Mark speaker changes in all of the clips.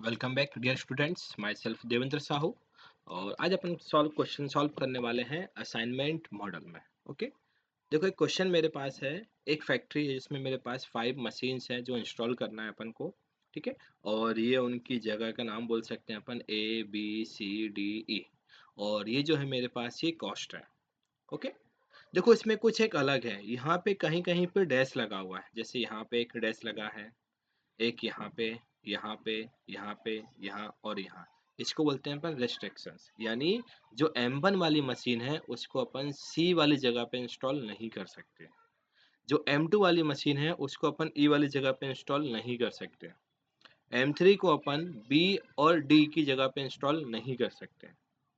Speaker 1: Welcome back dear students, myself Devendra Sahu. और आज अपन question solve करने वाले हैं असाइनमेंट मॉडल में। ओके, देखो एक क्वेश्चन मेरे पास है। एक फैक्ट्री है जिसमें मेरे पास 5 मशीन्स हैं जो इंस्टॉल करना है अपन को। ठीक है, और ये उनकी जगह का नाम बोल सकते हैं अपन ABCDE। और ये जो है मेरे पास ये कॉस्ट है। ओके, देखो इसमें कुछ एक अलग है। यहाँ पे कहीं कहीं पे डैश लगा हुआ है, जैसे यहाँ पे एक डैश लगा है, एक यहाँ पे, यहाँ पे, यहाँ पे, यहाँ और यहाँ। इसको बोलते हैं अपन रेस्ट्रिक्शंस। यानी जो M1 वाली मशीन है उसको अपन C वाली जगह पे इंस्टॉल नहीं कर सकते। जो M2 वाली मशीन है उसको अपन E वाली जगह पे इंस्टॉल नहीं कर सकते। M3 को अपन B और D की जगह पे इंस्टॉल नहीं कर सकते।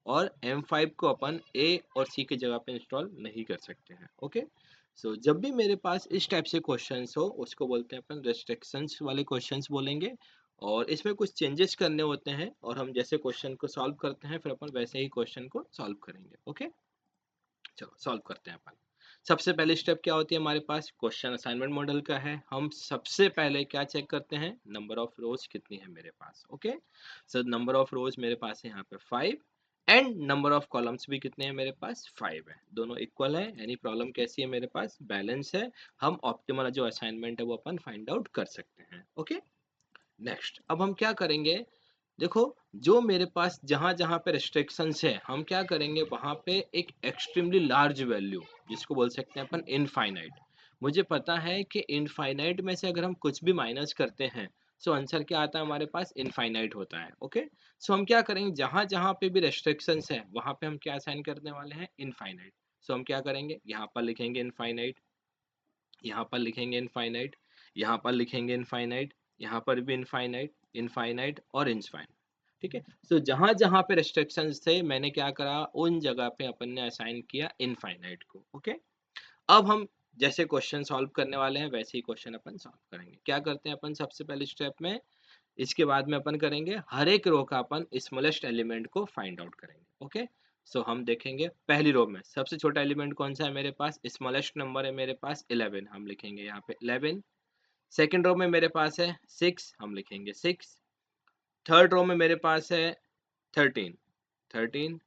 Speaker 1: और M5 को अपन A और C की जगह पे इंस्टॉल नहीं कर सकते हैं। ओके, सो जब भी मेरे पास इस टाइप से क्वेश्चंस हो उसको बोलते हैं अपन रेस्ट्रिक्शंस वाले क्वेश्चंस बोलेंगे। और इसमें कुछ चेंजेस करने होते हैं और हम जैसे क्वेश्चन को सॉल्व करते हैं फिर अपन वैसे ही क्वेश्चन को सॉल्व करेंगे। ओके, चलो सॉल्व करते हैं अपन। सबसे पहले स्टेप क्या होती है हमारे पास, क्वेश्चन असाइनमेंट मॉडल का है। हम सबसे पहले क्या चेक करते हैं, नंबर ऑफ रोज कितनी है मेरे पास। Okay, so number of rose मेरे पास है यहाँ पे 5 एंड नंबर ऑफ कॉलम्स भी कितने हैं मेरे पास 5 है। दोनों इक्वल है, यानी प्रॉब्लम कैसी है मेरे पास, बैलेंस है। हम ऑप्टिमल जो असाइनमेंट है वो अपन फाइंड आउट कर सकते हैं। ओके, नेक्स्ट अब हम क्या करेंगे, देखो जो मेरे पास जहां जहां पे रेस्ट्रिक्शंस है हम क्या करेंगे वहां पे एक एक्सट्रीमली लार्ज वैल्यू, जिसको बोल सकते हैं अपन इनफाइनाइट। मुझे पता है कि इनफाइनाइट में से अगर हम कुछ भी माइनस करते हैं सो आंसर क्या आता है हमारे पास, इनफाइनाइट होता है। ओके, सो हम क्या करेंगे, जहां जहां पे भी रेस्ट्रिक्शंस है वहां पे हम क्या असाइन करने वाले हैं, इनफाइनाइट। सो हम क्या करेंगे, यहाँ पर लिखेंगे इनफाइनाइट, यहाँ पर लिखेंगे इनफाइनाइट, यहाँ पर लिखेंगे इनफाइनाइट, यहाँ पर भी इनफाइनाइट, इनफाइनाइट और इनफाइनाइट। ठीक है, सो जहां जहां पे रेस्ट्रिक्शंस थे मैंने क्या करा, उन जगह पे अपन ने असाइन किया इनफाइनाइट को। ओके, अब हम जैसे क्वेश्चन सॉल्व करने वाले हैं वैसे ही क्वेश्चन अपन सॉल्व करेंगे। क्या करते हैं अपन सबसे पहले स्टेप में, इसके बाद में अपन करेंगे हर एक रो का अपन स्मॉलेस्ट एलिमेंट को फाइंड आउट करेंगे। ओके, सो हम देखेंगे पहली रो में सबसे छोटा एलिमेंट कौन सा है मेरे पास, स्मॉलेस्ट नंबर है मेरे पास 11, हम लिखेंगे यहाँ पे 11। सेकेंड रो में मेरे पास है 6, हम लिखेंगे 6। थर्ड रो में मेरे पास है 13, 13।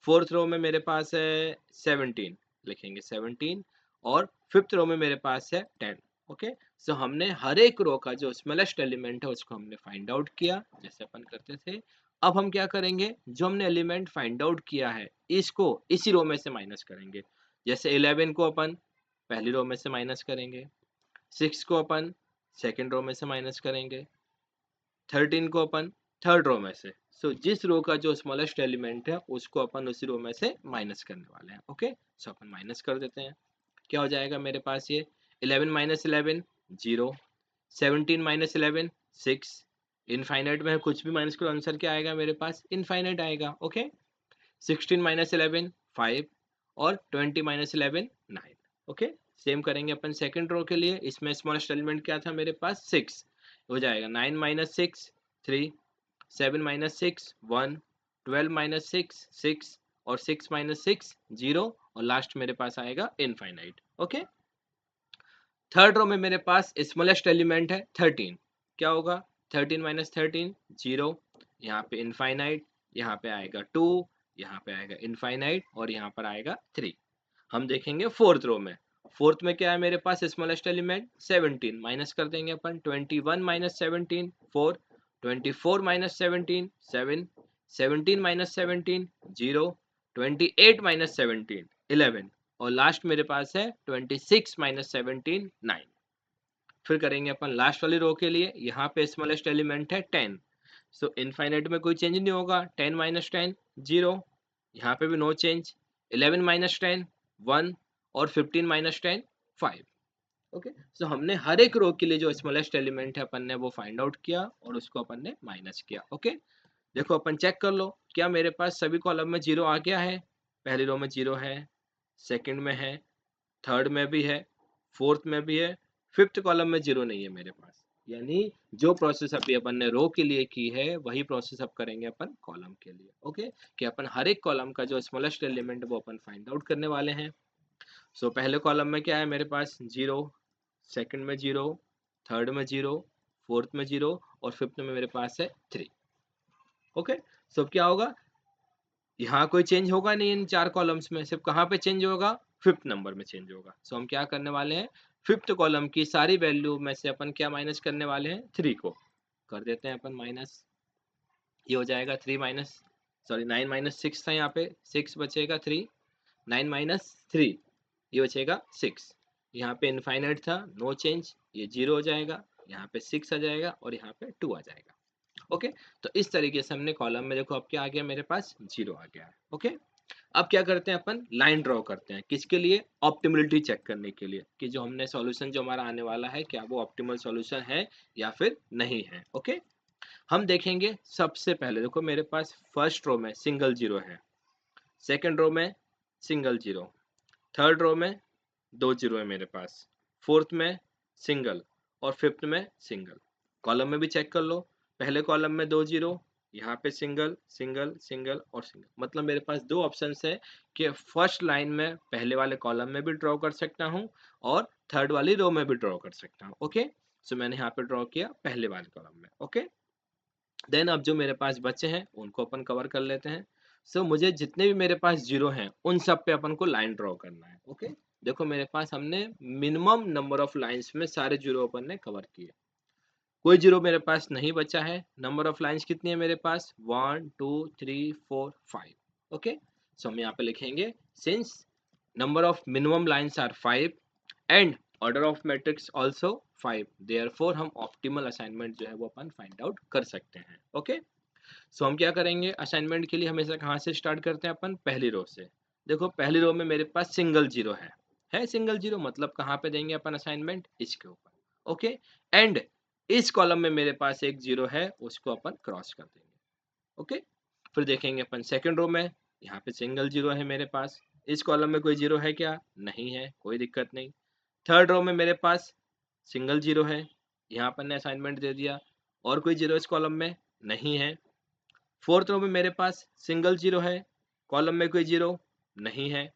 Speaker 1: फोर्थ रो में मेरे पास है 17, लिखेंगे 17। और फिफ्थ रो में मेरे पास है 10। ओके, सो हमने हर एक रो का जो स्मॉलेस्ट एलिमेंट है उसको हमने फाइंड आउट किया जैसे अपन करते थे। अब हम क्या करेंगे, जो हमने एलिमेंट फाइंड आउट किया है इसको इसी रो में से माइनस करेंगे। जैसे 11 को अपन पहली रो में से माइनस करेंगे, 6 को अपन सेकेंड रो में से माइनस करेंगे, 13 को अपन थर्ड रो में से। सो जिस रो का जो स्मॉलेस्ट एलिमेंट है उसको अपन उसी रो में से माइनस करने वाले हैं। ओके, सो अपन माइनस कर देते हैं। क्या हो जाएगा मेरे पास ये, 11 माइनस 11 0, 17 माइनस 11 6। इनफाइनाइट में कुछ भी माइनस करो आंसर क्या आएगा मेरे पास, इनफाइनाइट आएगा। ओके, 16 माइनस 11 5 और 20 माइनस 11 9। ओके, सेम करेंगे अपन सेकंड रो के लिए। इसमें स्मॉलेस्ट एलिमेंट क्या था मेरे पास 6, हो जाएगा 9 माइनस 6 3, 7 माइनस 6 1, 12 माइनस 6 6 और 6 माइनस 6 0 और लास्ट मेरे पास आएगा इनफाइनाइट। ओके, थर्ड रो में मेरे पास स्मॉलेस्ट एलिमेंट है 13, क्या होगा 13 माइनस 13 0, यहाँ पे इनफाइनाइट, यहाँ पे आएगा 2, यहाँ पे आएगा इनफाइनाइट और यहाँ पर आएगा 3। हम देखेंगे फोर्थ रो में, फोर्थ में क्या है मेरे पास स्मॉलेस्ट एलिमेंट 17, माइनस कर देंगे अपन 21 माइनस 17 4, 24 माइनस 17 7, 17 माइनस 17 0, 28 माइनस 17 11 और लास्ट मेरे पास है 26 माइनस 17 9। फिर करेंगे अपन लास्ट वाली रो के लिए, यहाँ पे स्मॉलेस्ट एलिमेंट है 10। सो इनफाइनाइट में कोई चेंज नहीं होगा, 10 माइनस 10 0, यहाँ पे भी नो चेंज, 11 माइनस 10 1 और 15 माइनस 10 5। ओके, सो हमने हर एक रो के लिए जो स्मॉलेस्ट एलिमेंट है अपन ने वो फाइंड आउट किया और उसको अपन ने माइनस किया। ओके, देखो अपन चेक कर लो क्या मेरे पास सभी कॉलम में जीरो आ गया है। पहली रो में जीरो है, सेकंड में है, थर्ड में भी है, फोर्थ में भी है, फिफ्थ कॉलम में जीरो नहीं है मेरे पास। यानी जो प्रोसेस अभी अपन ने रो के लिए की है वही प्रोसेस अब करेंगे अपन कॉलम के लिए। ओके, कि अपन हर एक कॉलम का जो स्मॉलेस्ट एलिमेंट है वो अपन फाइंड आउट करने वाले हैं। सो पहले कॉलम में क्या है मेरे पास जीरो, सेकंड में जीरो, थर्ड में जीरो, फोर्थ में जीरो और फिफ्थ में मेरे पास है 3। ओके, सो क्या होगा, यहाँ कोई चेंज होगा नहीं इन 4 कॉलम्स में, सिर्फ कहाँ पे चेंज होगा, 5th नंबर में चेंज होगा। सो हम क्या करने वाले हैं, 5th कॉलम की सारी वैल्यू में से अपन क्या माइनस करने वाले हैं, 3 को कर देते हैं अपन माइनस। ये हो जाएगा 3 माइनस, सॉरी 9 माइनस 6 था, यहाँ पे 6 बचेगा 3, 9 माइनस 3 ये बचेगा 6। यहाँ पे इनफाइनाइट था, नो चेंज, ये 0 हो जाएगा, यहाँ पे 6 आ जाएगा और यहाँ पे 2 आ जाएगा। ओके, तो इस तरीके से हमने कॉलम में, देखो अब क्या आ गया मेरे पास, 0 आ गया है। ओके, अब क्या करते हैं अपन, लाइन ड्रॉ करते हैं, किसके लिए, ऑप्टिमलिटी चेक करने के लिए कि जो हमने सॉल्यूशन जो हमारा आने वाला है क्या वो ऑप्टिमल सॉल्यूशन है या फिर नहीं है। ओके, हम देखेंगे सबसे पहले, देखो मेरे पास फर्स्ट रो में सिंगल जीरो है, सेकंड रो में सिंगल जीरो, थर्ड रो में 2 जीरो है मेरे पास, फोर्थ में सिंगल और फिफ्थ में सिंगल। कॉलम में भी चेक कर लो, पहले कॉलम में 2 जीरो, यहाँ पे सिंगल सिंगल सिंगल और सिंगल, मतलब मेरे पास दो ऑप्शंस है कि फर्स्ट लाइन में पहले वाले कॉलम में भी ड्रॉ कर सकता हूँ और थर्ड वाली रो में भी ड्रॉ कर सकता हूँ। ओके, सो मैंने यहाँ पे ड्रॉ किया पहले वाले कॉलम में। ओके, देन अब जो मेरे पास बचे हैं उनको अपन कवर कर लेते हैं। सो मुझे जितने भी मेरे पास जीरो हैं उन सब पे अपन को लाइन ड्रॉ करना है। ओके, देखो मेरे पास हमने मिनिमम नंबर ऑफ लाइंस में सारे जीरो अपन ने कवर किए, कोई जीरो मेरे पास नहीं बचा है। नंबर ऑफ लाइंस कितनी है मेरे पास, 1 2 3 4 5। ओके, सो हम यहाँ पे लिखेंगे since number of minimum lines are 5 and order of matrix also 5, therefore हम ऑप्टिमल असाइनमेंट जो है वो अपन फाइंड आउट कर सकते हैं। ओके, सो हम क्या करेंगे, असाइनमेंट के लिए हमेशा कहाँ से स्टार्ट करते हैं अपन, पहली रो से। देखो पहली रो में मेरे पास सिंगल जीरो है सिंगल जीरो, मतलब कहाँ पे देंगे अपन असाइनमेंट, इसके ऊपर। ओके, एंड इस कॉलम में मेरे पास एक जीरो है, उसको अपन क्रॉस कर देंगे। ओके, फिर देखेंगे अपन सेकंड रो में, यहाँ पे सिंगल जीरो है मेरे पास, इस कॉलम में कोई जीरो है क्या, नहीं है, कोई दिक्कत नहीं। थर्ड रो में मेरे पास सिंगल जीरो है, यहाँ अपन ने असाइनमेंट दे दिया, और कोई जीरो इस कॉलम में नहीं है। फोर्थ रो में मेरे पास सिंगल जीरो है, कॉलम में कोई जीरो नहीं है,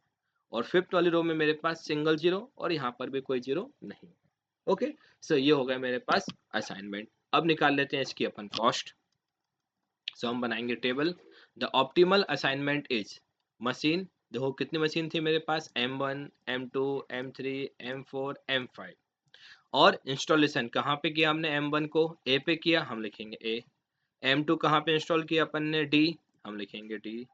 Speaker 1: और फिफ्थ वाली रो में मेरे पास सिंगल जीरो और यहाँ पर भी कोई जीरो नहीं है। ओके, सो ये हो गया मेरे पास असाइनमेंट। अब निकाल लेते हैं इसकी अपन कॉस्ट। सो हम बनाएंगे table, the optimal assignment is machine, देखो कितनी मशीन थी मेरे पास, M1 M2 M3 M4 M5, और इंस्टॉलेशन कहाँ पे किया हमने, M1 को ए पे किया, हम लिखेंगे ए। M2 कहाँ पे इंस्टॉल किया अपन ने, डी, हम लिखेंगे डी।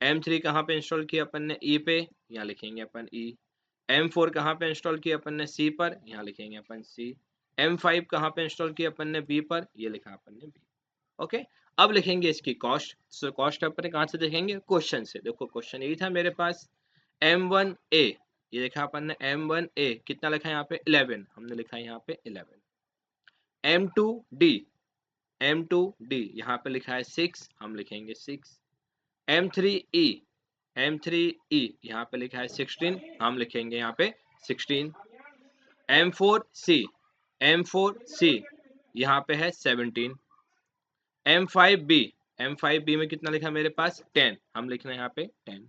Speaker 1: M3 कहाँ पे इंस्टॉल किया अपन ने, ई पे, यहाँ लिखेंगे अपन ई। M4 कहाँ पे इंस्टॉल किया अपन ने, सी पर, यहाँ लिखेंगे अपन सी। M5 कहाँ पे इंस्टॉल किया अपन ने, बी पर, ये लिखा अपन ने बी। ओके, अब लिखेंगे इसकी कॉस्ट। सो कॉस्ट अपन कहाँ से देखेंगे, क्वेश्चन से। देखो क्वेश्चन यही था मेरे पास, M1A, ये लिखा अपन ने M1A, कितना लिखा है यहाँ पे, 11, हमने लिखा है यहाँ पे 11। M2D, M2D यहाँ पे लिखा है 6, हम लिखेंगे 6। M3E, M3E यहाँ पे लिखा है 16, हम लिखेंगे यहाँ पे 16। M4C, M4C यहाँ पे है 17। M5B, M5B में कितना लिखा है मेरे पास, 10, हम लिख रहे हैं यहाँ पे 10।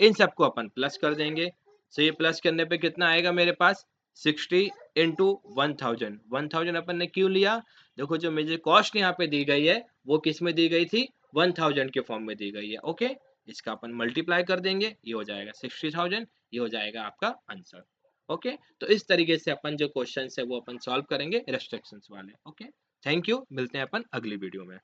Speaker 1: इन सबको अपन प्लस कर देंगे। सो ये प्लस करने पे कितना आएगा मेरे पास, 60 इंटू 1000। 1000 अपन ने क्यों लिया, देखो जो मुझे कॉस्ट यहाँ पे दी गई है वो किस में दी गई थी, 1000 के फॉर्म में दी गई है। ओके, इसका अपन मल्टीप्लाई कर देंगे, ये हो जाएगा 60,000, ये हो जाएगा आपका आंसर। ओके, तो इस तरीके से अपन जो क्वेश्चन है वो अपन सॉल्व करेंगे रेस्ट्रिक्शंस वाले। ओके, थैंक यू, मिलते हैं अपन अगली वीडियो में।